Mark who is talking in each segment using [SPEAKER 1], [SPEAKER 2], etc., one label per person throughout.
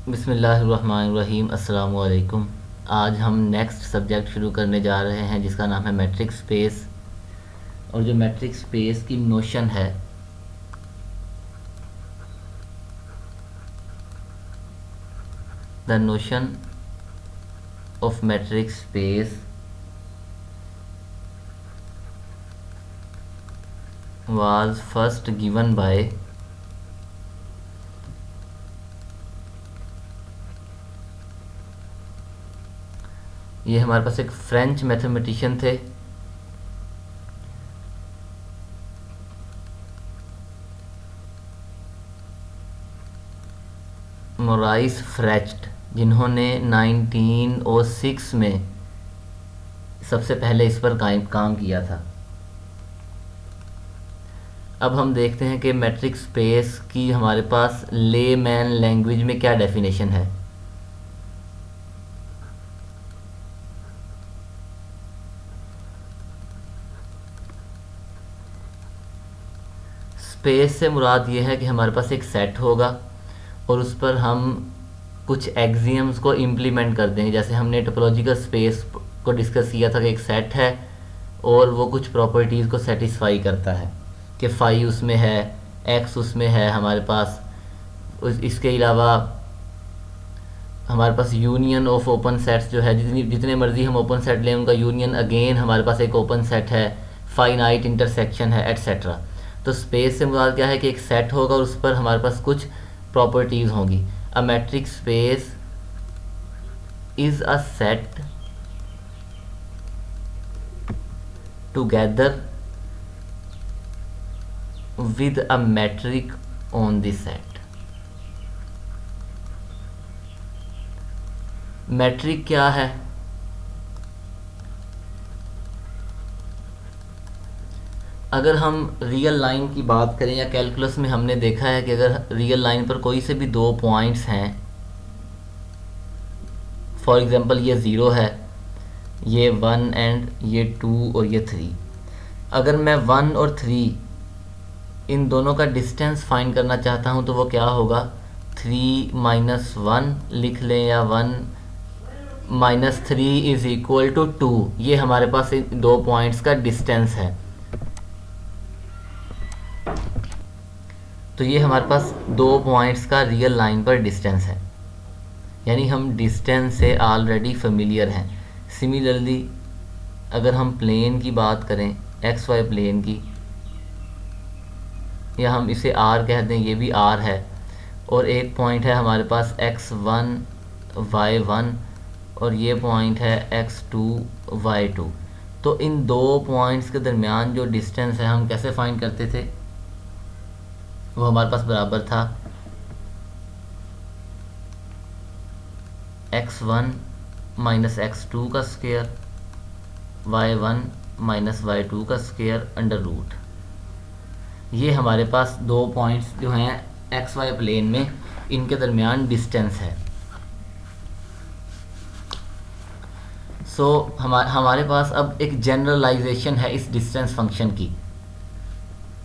[SPEAKER 1] बिस्मिल्लाहिर्रहमानिर्रहीम। अस्सलाम वालेकुम। आज हम नेक्स्ट सब्जेक्ट शुरू करने जा रहे हैं जिसका नाम है मैट्रिक स्पेस। और जो मैट्रिक स्पेस की नोशन है the notion of matric space was first given by ये हमारे पास एक फ्रेंच मैथमेटिशियन थे मोराइस फ्रेच्ट, जिन्होंने 1906 में सबसे पहले इस पर काम किया था। अब हम देखते हैं कि मैट्रिक स्पेस की हमारे पास लेमैन लैंग्वेज में क्या डेफिनेशन है। स्पेस से मुराद ये है कि हमारे पास एक सेट होगा और उस पर हम कुछ एक्सियम्स को इम्प्लीमेंट कर देंगे। जैसे हमने टोपोलॉजिकल स्पेस को डिस्कस किया था कि एक सेट है और वो कुछ प्रॉपर्टीज़ को सेटिस्फाई करता है कि फाई उसमें है, एक्स उसमें है हमारे पास। इसके अलावा हमारे पास यूनियन ऑफ ओपन सेट्स जो है, जितने मर्जी हम ओपन सेट लें उनका यूनियन अगेन हमारे पास एक ओपन सेट है, फाइनाइट इंटरसेक्शन है, एट्सेट्रा। तो स्पेस से मुराद क्या है कि एक सेट होगा और उस पर हमारे पास कुछ प्रॉपर्टीज़ होंगी। A metric space is a set together with a metric on the set। Metric क्या है? अगर हम रियल लाइन की बात करें या कैलकुलस में हमने देखा है कि अगर रियल लाइन पर कोई से भी दो पॉइंट्स हैं, फॉर एग्जांपल ये 0 है, ये 1 एंड ये 2 और ये 3। अगर मैं 1 और 3 इन दोनों का डिस्टेंस फाइंड करना चाहता हूं तो वो क्या होगा, 3 माइनस 1 लिख लें या 1 माइनस 3 इज इक्वल टू 2। ये हमारे पास इन दो पॉइंट्स का डिस्टेंस है। तो ये हमारे पास दो पॉइंट्स का रियल लाइन पर डिस्टेंस है, यानी हम डिस्टेंस से ऑलरेडी फेमिलियर हैं। सिमिलरली अगर हम प्लेन की बात करें, एक्स वाई प्लेन की, या हम इसे आर कह दें, ये भी आर है, और एक पॉइंट है हमारे पास x1 y1 और ये पॉइंट है x2 y2। तो इन दो पॉइंट्स के दरमियान जो डिस्टेंस है हम कैसे फाइंड करते थे, वो हमारे पास बराबर था x1 माइनस x2 का स्क्वायर, y1 माइनस y2 का स्क्वायर अंडर रूट। ये हमारे पास दो पॉइंट्स जो हैं एक्स वाई प्लेन में, इनके दरमियान डिस्टेंस है। हमारे पास अब एक जनरलाइजेशन है इस डिस्टेंस फंक्शन की।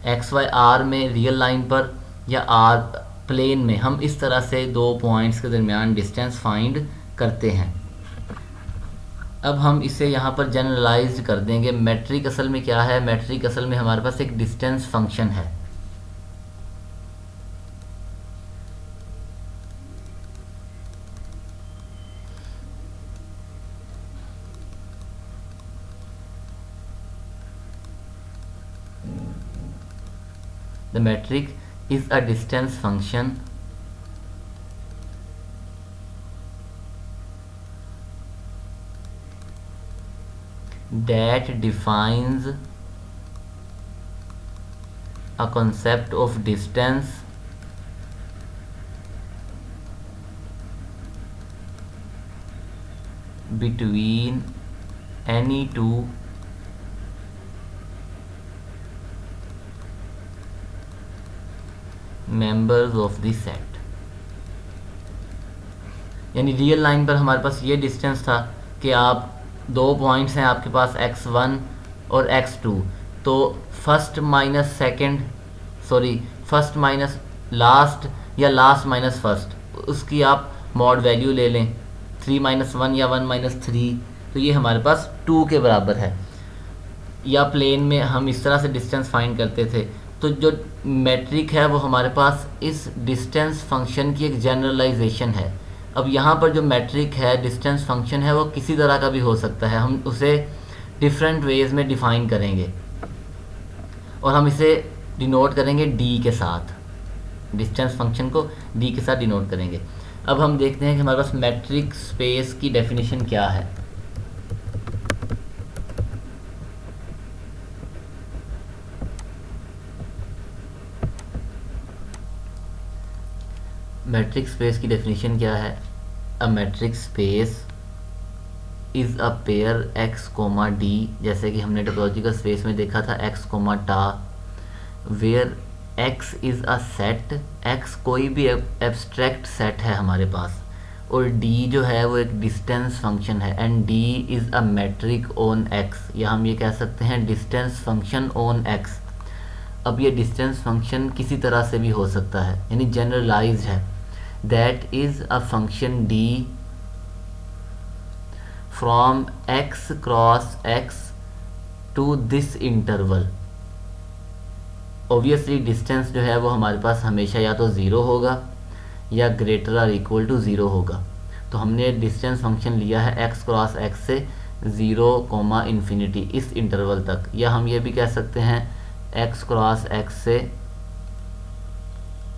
[SPEAKER 1] एक्स वाई आर में रियल लाइन पर या आर प्लेन में हम इस तरह से दो पॉइंट्स के दरमियान डिस्टेंस फाइंड करते हैं। अब हम इसे यहाँ पर जनरलाइज कर देंगे। मैट्रिक असल में क्या है? मैट्रिक असल में हमारे पास एक डिस्टेंस फंक्शन है। The metric is a distance function that defines a concept of distance between any two members of the set। यानी रियल लाइन पर हमारे पास ये डिस्टेंस था कि आप दो पॉइंट्स हैं आपके पास x1 और x2, तो first minus second, sorry first minus last या लास्ट माइनस फर्स्ट, उसकी आप मॉड वैल्यू ले लें 3 माइनस 1 या 1 माइनस 3, तो ये हमारे पास 2 के बराबर है। या प्लेन में हम इस तरह से डिस्टेंस फाइंड करते थे। तो जो मेट्रिक है वो हमारे पास इस डिस्टेंस फंक्शन की एक जनरलाइजेशन है। अब यहाँ पर जो मेट्रिक है, डिस्टेंस फंक्शन है, वो किसी तरह का भी हो सकता है, हम उसे डिफरेंट वेज में डिफ़ाइन करेंगे और हम इसे डिनोट करेंगे डी के साथ, डिस्टेंस फंक्शन को डी के साथ डिनोट करेंगे। अब हम देखते हैं कि हमारे पास मैट्रिक स्पेस की डेफिनेशन क्या है। मैट्रिक स्पेस की डेफिनेशन क्या है? A metric space is a pair x comma D, जैसे कि हमने टोपोलॉजिकल स्पेस में देखा था x कोमा टा, where x is a set, x कोई भी एब्स्ट्रैक्ट सेट है हमारे पास, और d जो है वो एक डिस्टेंस फंक्शन है, and d is a metric on x, या हम ये कह सकते हैं डिस्टेंस फंक्शन ऑन x। अब ये डिस्टेंस फंक्शन किसी तरह से भी हो सकता है, यानी जनरलाइज्ड है। That is a function d from x cross x to this interval. Obviously distance जो है वो हमारे पास हमेशा या तो ज़ीरो होगा या ग्रेटर और इक्वल टू ज़ीरो होगा। तो हमने डिस्टेंस फंक्शन लिया है x क्रॉस x से 0 कोमा इन्फिनिटी इस इंटरवल तक, या हम ये भी कह सकते हैं x क्रॉस x से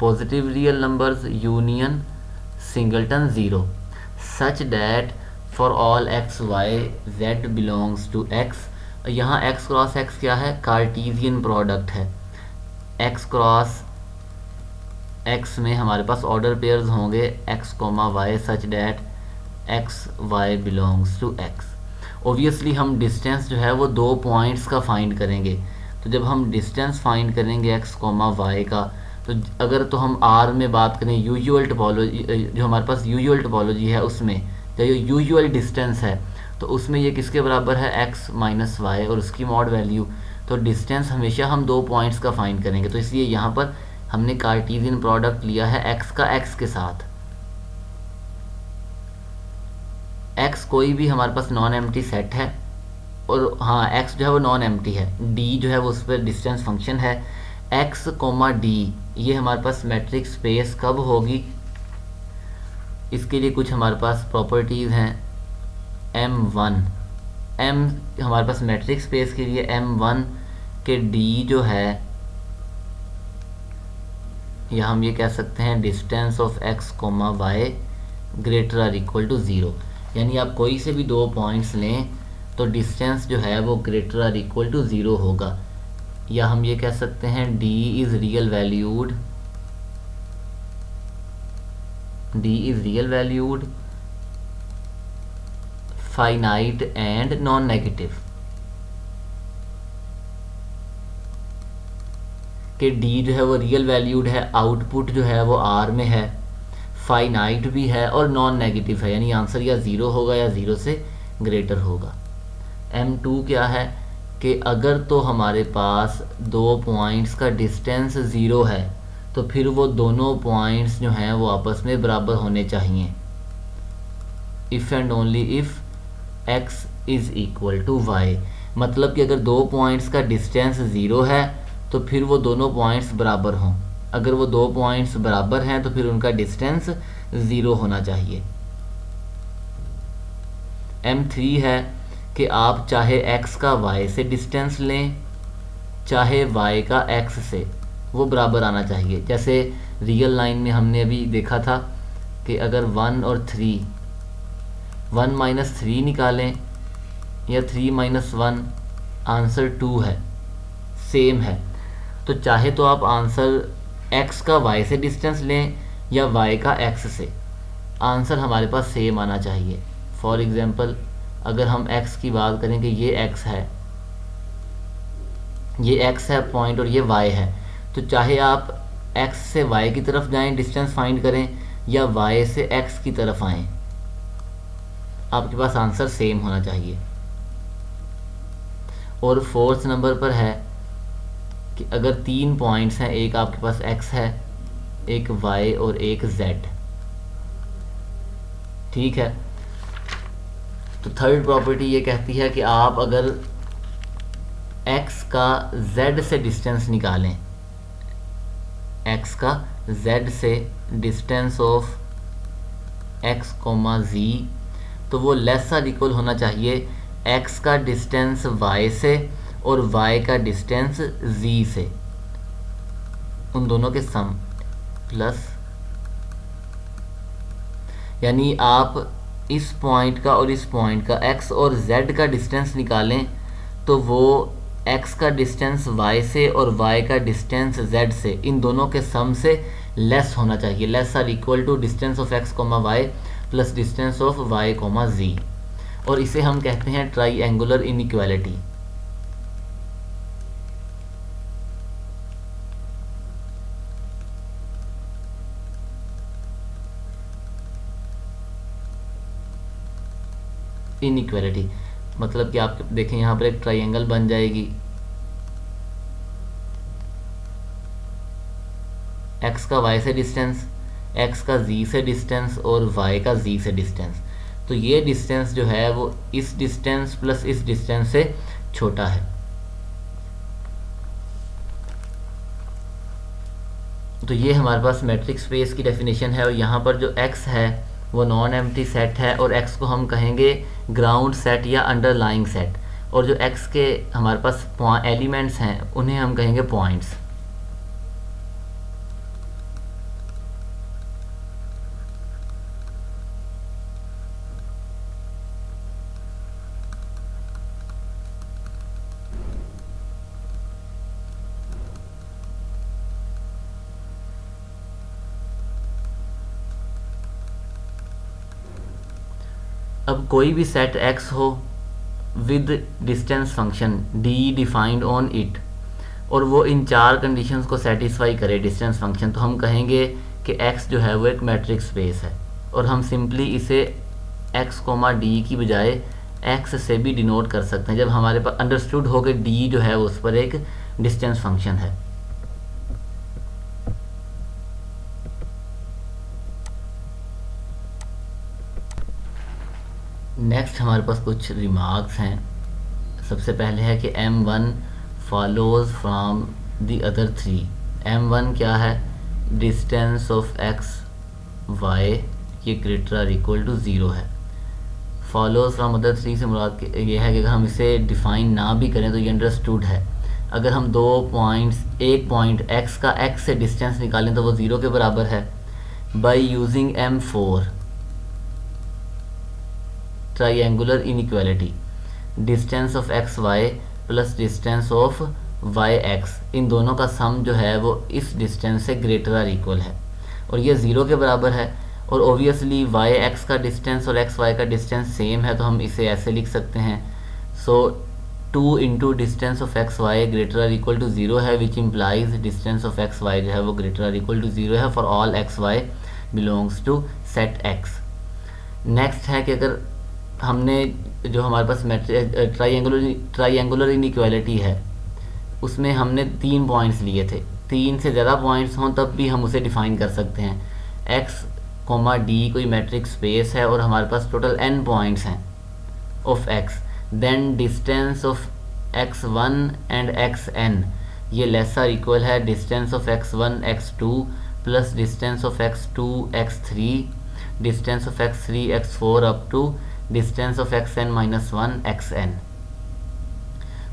[SPEAKER 1] positive real numbers union singleton 0 such that for all x y z belongs to x। यहाँ x क्रॉस x क्या है? कार्टीजियन प्रोडक्ट है। x क्रॉस x में हमारे पास ऑर्डर पेयर्स होंगे x comma y such that x y belongs to x। Obviously हम distance जो है वो 2 पॉइंट्स का फाइंड करेंगे। तो जब हम डिस्टेंस फाइंड करेंगे x कोमा y का, तो अगर तो हम r में बात करें यूजुअल टोपोलॉजी, जो हमारे पास यूजुअल टोपोलॉजी है उसमें जो यूजुअल डिस्टेंस है, तो उसमें ये किसके बराबर है? x माइनस वाई और उसकी मॉड वैल्यू। तो डिस्टेंस हमेशा हम 2 पॉइंट्स का फाइंड करेंगे, तो इसलिए यहाँ पर हमने कार्टीजियन प्रोडक्ट लिया है x का x के साथ। x कोई भी हमारे पास नॉन एम्प्टी सेट है, और हाँ x जो है वो नॉन एम्प्टी है, d जो है वो उस पर डिस्टेंस फंक्शन है। x कोमा डी ये हमारे पास मैट्रिक स्पेस कब होगी? इसके लिए कुछ हमारे पास प्रॉपर्टीज़ हैं। m1 m हमारे पास मैट्रिक स्पेस के लिए m1 के d जो है, या हम ये कह सकते हैं distance of x comma y greater or equal to 0, यानी आप कोई से भी 2 पॉइंट्स लें तो डिस्टेंस जो है वो ग्रेटर आर इक्वल टू 0 होगा। या हम ये कह सकते हैं d is real valued finite and non negative, कि d जो है वो रियल वैल्यूड है, आउटपुट जो है वो r में है, फाइनाइट भी है और नॉन नेगेटिव है, यानी आंसर या 0 होगा या 0 से ग्रेटर होगा। m2 क्या है? कि अगर तो हमारे पास 2 पॉइंट्स का डिस्टेंस 0 है तो फिर वो दोनों पॉइंट्स जो हैं वो आपस में बराबर होने चाहिए। If and only if x is equal to y, मतलब कि अगर 2 पॉइंट्स का डिस्टेंस 0 है तो फिर वो दोनों पॉइंट्स बराबर हों। अगर वो 2 पॉइंट्स बराबर हैं तो फिर उनका डिस्टेंस 0 होना चाहिए। m3 है कि आप चाहे x का y से डिस्टेंस लें चाहे y का x से, वो बराबर आना चाहिए। जैसे रियल लाइन में हमने अभी देखा था कि अगर 1 और 3, 1 माइनस 3 निकालें या 3 माइनस 1, आंसर 2 है, सेम है। तो चाहे तो आप आंसर x का y से डिस्टेंस लें या y का x से, आंसर हमारे पास सेम आना चाहिए। फॉर एग्ज़ाम्पल अगर हम x की बात करें कि ये x है, ये x है पॉइंट और ये y है, तो चाहे आप x से y की तरफ जाएं डिस्टेंस फाइंड करें या y से x की तरफ आएं, आपके पास आंसर सेम होना चाहिए। और 4th नंबर पर है कि अगर 3 पॉइंट्स हैं, एक आपके पास x है, एक y और एक z, 3 पॉइंट्स हैं, एक आपके पास x है, एक y और एक z, एक आपके पास 4 पॉइंट्स हैं, एक y और एक z, ठीक है। तो थर्ड प्रॉपर्टी ये कहती है कि आप अगर x का z से डिस्टेंस निकालें, x का z से डिस्टेंस ऑफ x, z, तो वो लेस और इक्वल होना चाहिए x का डिस्टेंस y से और y का डिस्टेंस z से, उन दोनों के सम प्लस, यानी आप इस पॉइंट का और इस पॉइंट का x और z का डिस्टेंस निकालें तो वो x का डिस्टेंस y से और y का डिस्टेंस z से, इन दोनों के सम से लेस होना चाहिए, less or equal to distance of x, y plus distance of y, z, और इसे हम कहते हैं ट्राइएंगुलर इनइक्वालिटी। इनइक्वालिटी मतलब कि आप देखें यहाँ पर एक ट्राइंगल बन जाएगी, x का y से डिस्टेंस, x का z से डिस्टेंस और y का z से डिस्टेंस। तो ये डिस्टेंस जो है वो इस डिस्टेंस प्लस इस डिस्टेंस से छोटा है। तो ये हमारे पास मैट्रिक्स स्पेस की डेफिनेशन है, और यहाँ पर जो x है वो नॉन एम्प्टी सेट है, और x को हम कहेंगे ग्राउंड सेट या अंडरलाइंग सेट, और जो x के हमारे पास एलिमेंट्स हैं उन्हें हम कहेंगे पॉइंट्स। अब कोई भी सेट x हो with distance function d defined on it, और वो इन चार कंडीशंस को सेटिस्फाई करे डिस्टेंस फंक्शन, तो हम कहेंगे कि x जो है वो एक मैट्रिक्स स्पेस है, और हम सिंपली इसे x, d की बजाय x से भी डिनोट कर सकते हैं जब हमारे पास अंडरस्टूड हो कि d जो है उस पर एक डिस्टेंस फंक्शन है। नेक्स्ट हमारे पास कुछ रिमार्क्स हैं। सबसे पहले है कि m1 follows from the other three. m1 क्या है? डिस्टेंस ऑफ x y ये ग्रेटर और इक्वल टू 0 है। फॉलोज फ्रॉम अदर थ्री से मुराद ये है कि अगर हम इसे डिफाइन ना भी करें तो ये अंडरस्टूड है। अगर हम दो पॉइंट्स, एक पॉइंट x का x से डिस्टेंस निकालें तो वो 0 के बराबर है। By using m4 triangular inequality, distance of x y plus distance of y x, इन दोनों का सम जो है वो इस डिस्टेंस से ग्रेटर और इक्वल है, और ये 0 के बराबर है। और ओबियसली वाई एक्स का डिस्टेंस और एक्स वाई का डिस्टेंस सेम है, तो हम इसे ऐसे लिख सकते हैं। So 2 into distance of x Y greater और इक्वल टू 0 है, which implies distance of x Y जो है वो ग्रेटर और इक्वल टू 0 है for all X Y belongs to set X. Next है कि अगर हमने जो हमारे पास ट्राइएंगुलर इनइक्वालिटी है उसमें हमने 3 पॉइंट्स लिए थे, 3 से ज़्यादा पॉइंट्स हों तब भी हम उसे डिफ़ाइन कर सकते हैं। x, d कोई मैट्रिक्स स्पेस है और हमारे पास टोटल n पॉइंट्स हैं of x, then distance of x1 and xn ये लेस और इक्वल है distance of x1 x2 plus distance of x2 x3, distance of x3 x4 up to distance of xn minus 1 xn।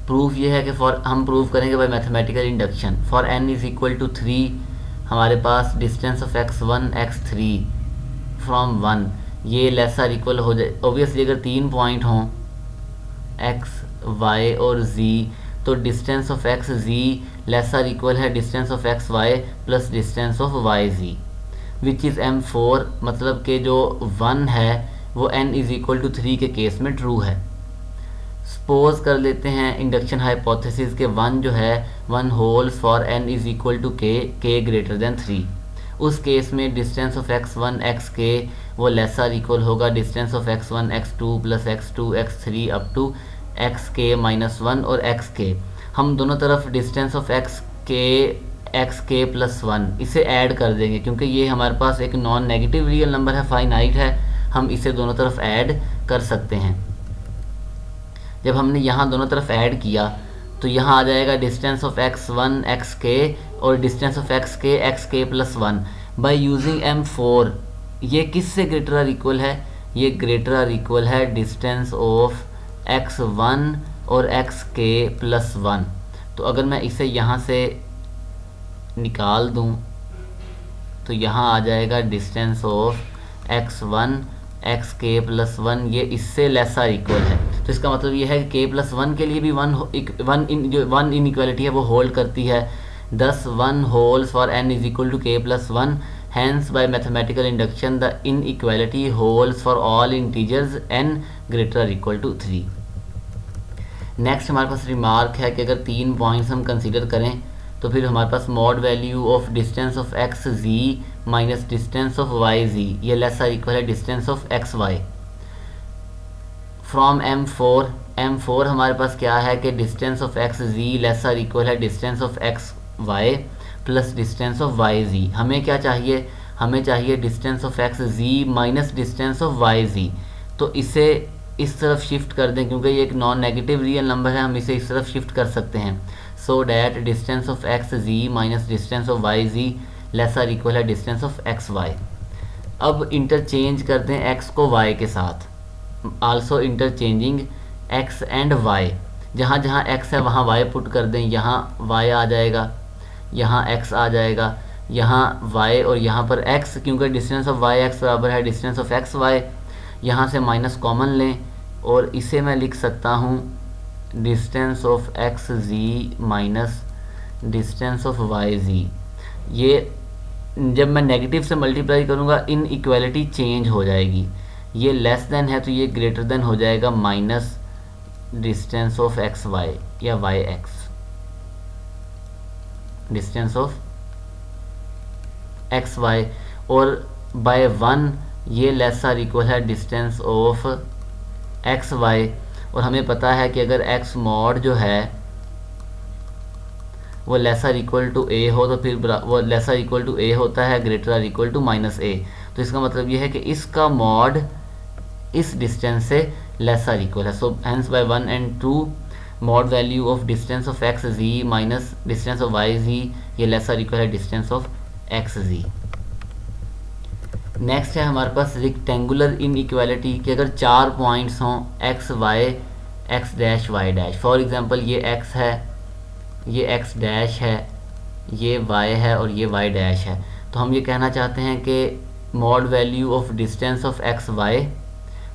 [SPEAKER 1] Proof ये है कि हम prove करेंगे by mathematical induction. For n is equal to 3 हमारे पास distance of x1 x3 from 1 ये less और equal हो जाए। ओबियसली अगर 3 पॉइंट हों x y और z तो distance of x z less और इक्वल है distance of x y plus distance of y z, which is m4, मतलब कि जो 1 है वो n इज़ इक्वल टू 3 के केस में ट्रू है। सपोज कर लेते हैं इंडक्शन हाइपोथेसिस के 1 जो है 1 holds for n is equal to k greater than 3। उस केस में डिस्टेंस ऑफ x1 xk वो लेस और इक्वल होगा distance of x1 x2 plus x2 x3 up to xk minus 1 और xk। हम दोनों तरफ डिस्टेंस ऑफ xk प्लस 1 इसे ऐड कर देंगे क्योंकि ये हमारे पास एक नॉन नेगेटिव रियल नंबर है, फाइनाइट है, हम इसे दोनों तरफ ऐड कर सकते हैं। जब हमने यहाँ दोनों तरफ ऐड किया तो यहाँ आ जाएगा डिस्टेंस ऑफ x1 xk और distance of xk plus 1 by using M4। ये किससे ग्रेटर आर इक्वल है? ये ग्रेटर आर इक्वल है डिस्टेंस ऑफ x1 और xk प्लस 1। तो अगर मैं इसे यहाँ से निकाल दूँ तो यहाँ आ जाएगा distance of x1 xk plus 1, ये इससे लेसर इक्वल है। तो इसका मतलब ये है कि k प्लस 1 के लिए भी वन इनइक्वालिटी है वो होल्ड करती है। दस one holds for n is equal to k plus 1, hence by mathematical induction the inequality holds for all integers n greater equal to 3। Next हमारे पास रिमार्क है कि अगर 3 पॉइंट्स हम कंसीडर करें तो फिर हमारे पास mod value of distance of x ji minus distance of y z, ये लेसर इक्वल है distance of x y. From M4 हमारे पास क्या है कि distance of x z lesser equal है distance of x y plus distance of y z. हमें क्या चाहिए? हमें चाहिए distance of x ji minus distance of y z. तो इसे इस तरफ शिफ्ट कर दें, क्योंकि ये एक नॉन नेगेटिव रियल नंबर है, हम इसे इस तरफ शिफ्ट कर सकते हैं। So that distance of x ji minus distance of y g lesser equal है डिस्टेंस ऑफ एक्स वाई। अब इंटरचेंज कर दें एक्स को वाई के साथ, also interchanging x and y. जहाँ जहाँ एक्स है वहाँ वाई पुट कर दें, यहाँ वाई आ जाएगा, यहाँ एक्स आ जाएगा, यहाँ वाई और यहाँ पर एक्स, क्योंकि डिस्टेंस ऑफ वाई एक्स बराबर है डिस्टेंस ऑफ एक्स वाई। यहाँ से माइनस कॉमन लें और इसे मैं लिख सकता हूँ distance of x ji minus distance of y z. ये जब मैं नेगेटिव से मल्टीप्लाई करूँगा इन इक्वालिटी चेंज हो जाएगी, ये लेस देन है तो ये ग्रेटर देन हो जाएगा minus distance of x y या y x, distance of x y, और बाय 1 ये लेसर इक्वल है डिस्टेंस ऑफ एक्स वाई। और हमें पता है कि अगर एक्स मॉड जो है वो लेसर इक्वल टू ए हो तो फिर वो लेसर इक्वल टू ए होता है greater or equal to minus a. तो इसका मतलब ये है कि इसका मॉड इस डिस्टेंस से लेसर इक्वल है। So hence by 1 and 2 mod value of distance of x ji minus distance of y z, ये लेसर इक्वल है distance of x z. Next है हमारे पास रेक्टेंगुलर इनइक्वालिटी कि अगर 4 पॉइंट्स हों x y x dash y dash. For example ये x है, ये एक्स डैश है, ये वाई है और ये वाई डैश है। तो हम ये कहना चाहते हैं कि mod value of distance of x y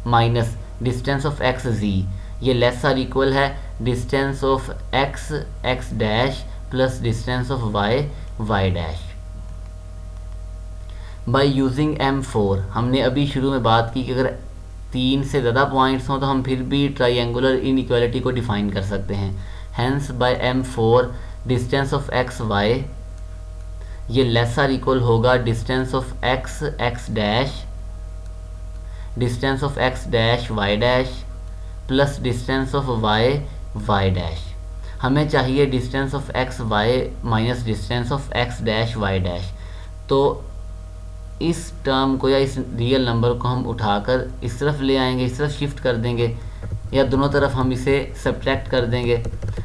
[SPEAKER 1] minus distance of x z, ये लेसर इक्वल है distance of x x dash plus distance of y y dash. By using M4 हमने अभी शुरू में बात की कि अगर 3 से ज़्यादा पॉइंट्स हों तो हम फिर भी ट्राइंगुलर इनइक्वालिटी को डिफ़ाइन कर सकते हैं। Hence by M4 distance of x y ये लेसर इक्वल होगा distance of x x dash distance of x dash y dash plus distance of y y dash. हमें चाहिए distance of x y minus distance of x dash y dash. तो इस term को या इस real number को हम उठाकर इस तरफ ले आएंगे, इस तरफ शिफ्ट कर देंगे, या दोनों तरफ हम इसे सब्ट्रैक्ट कर देंगे,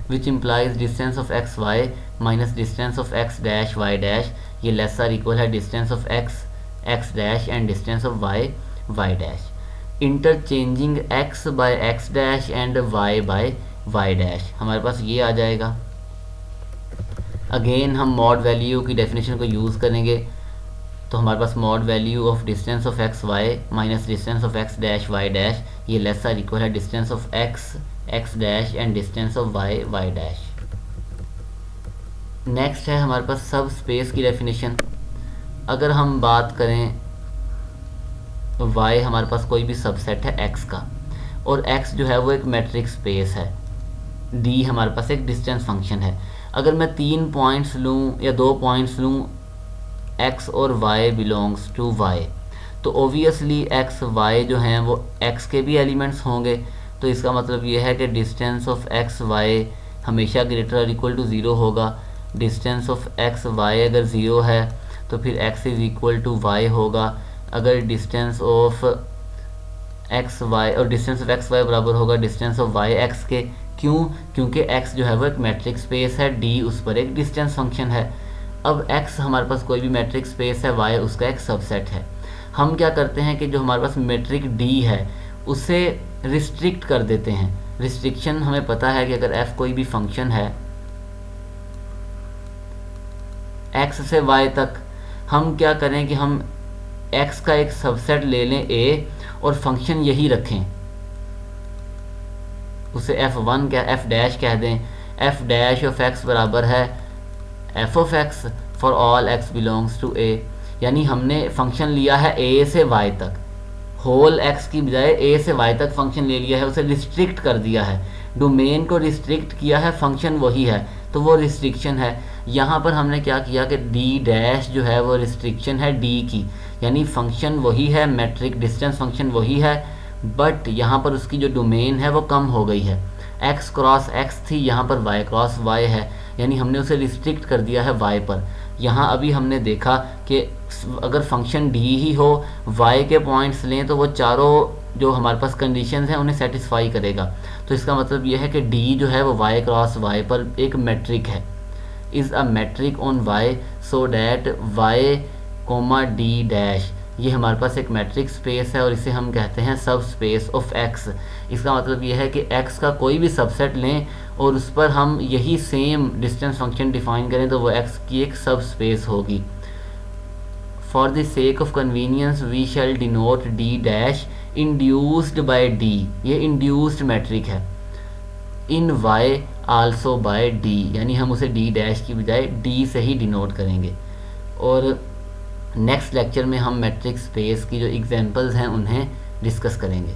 [SPEAKER 1] which implies distance of x y minus distance of x dash y dash, ये लेसर इक्वल है distance of x x dash and distance of y y dash. Interchanging x by x dash and y by y dash हमारे पास ये आ जाएगा। Again हम mod value की definition को यूज़ करेंगे, तो हमारे पास mod value of distance of x y minus distance of x dash y dash, ये लेसर इक्वल है distance of x x dash and distance of y y dash. Next है हमारे पास सब स्पेस की डेफिनेशन। अगर हम बात करें y हमारे पास कोई भी सबसेट है x का, और x जो है वो एक मैट्रिक स्पेस है, d हमारे पास एक डिस्टेंस फंक्शन है। अगर मैं 3 पॉइंट्स लूँ या 2 पॉइंट्स लूँ x और y बिलोंग्स टू y, तो ओबियसली x y जो हैं वो x के भी एलिमेंट्स होंगे। तो इसका मतलब ये है कि डिस्टेंस ऑफ एक्स वाई हमेशा ग्रेटर और इक्वल टू 0 होगा। डिस्टेंस ऑफ एक्स वाई अगर 0 है तो फिर x is equal to y होगा। अगर डिस्टेंस ऑफ एक्स वाई, और डिस्टेंस ऑफ एक्स वाई बराबर होगा डिस्टेंस ऑफ वाई एक्स के। क्यों? क्योंकि एक्स जो है वो एक मैट्रिक स्पेस है, डी उस पर एक डिस्टेंस फंक्शन है। अब एक्स हमारे पास कोई भी मैट्रिक स्पेस है, वाई उसका एक सबसेट है। हम क्या करते हैं कि जो हमारे पास मैट्रिक डी है उसे रिस्ट्रिक्ट कर देते हैं। रिस्ट्रिक्शन हमें पता है कि अगर एफ कोई भी फंक्शन है एक्स से वाई तक, हम क्या करें कि हम एक्स का एक सबसेट ले लें ए और फंक्शन यही रखें, उसे f1 क्या एफ डैश कह दें। एफ डैश ऑफ एक्स बराबर है f of x for all x belongs to a, यानी हमने फंक्शन लिया है ए से वाई तक, होल एक्स की बजाय ए से वाई तक फंक्शन ले लिया है, उसे रिस्ट्रिक्ट कर दिया है, डोमेन को रिस्ट्रिक्ट किया है, फंक्शन वही है, तो वो रिस्ट्रिक्शन है। यहाँ पर हमने क्या किया कि डी डैश जो है वो रिस्ट्रिक्शन है डी की, यानी फंक्शन वही है, मैट्रिक डिस्टेंस फंक्शन वही है, बट यहाँ पर उसकी जो डोमेन है वो कम हो गई है। एक्स क्रॉस एक्स थी, यहाँ पर वाई क्रॉस वाई है, यानी हमने उसे रिस्ट्रिक्ट कर दिया है वाई पर। यहाँ अभी हमने देखा कि अगर फंक्शन डी ही हो, वाई के पॉइंट्स लें तो वो चारों जो हमारे पास कंडीशंस हैं उन्हें सेटिस्फाई करेगा। तो इसका मतलब यह है कि डी जो है वो वाई क्रॉस वाई पर एक मैट्रिक है, is a metric on y so that y comma d dash, ये हमारे पास एक मैट्रिक स्पेस है और इसे हम कहते हैं सब स्पेस ऑफ एक्स। इसका मतलब यह है कि एक्स का कोई भी सबसेट लें और उस पर हम यही सेम डिस्टेंस फंक्शन डिफाइन करें तो वो एक्स की एक सब स्पेस होगी। For the sake of convenience we shall denote d dash induced by d, ये इंड्यूस्ड मैट्रिक है, in y also by d, यानी हम उसे डी डैश की बजाय डी से ही डिनोट करेंगे। और नेक्स्ट लेक्चर में हम मैट्रिक स्पेस की जो एग्जांपल्स हैं उन्हें डिस्कस करेंगे।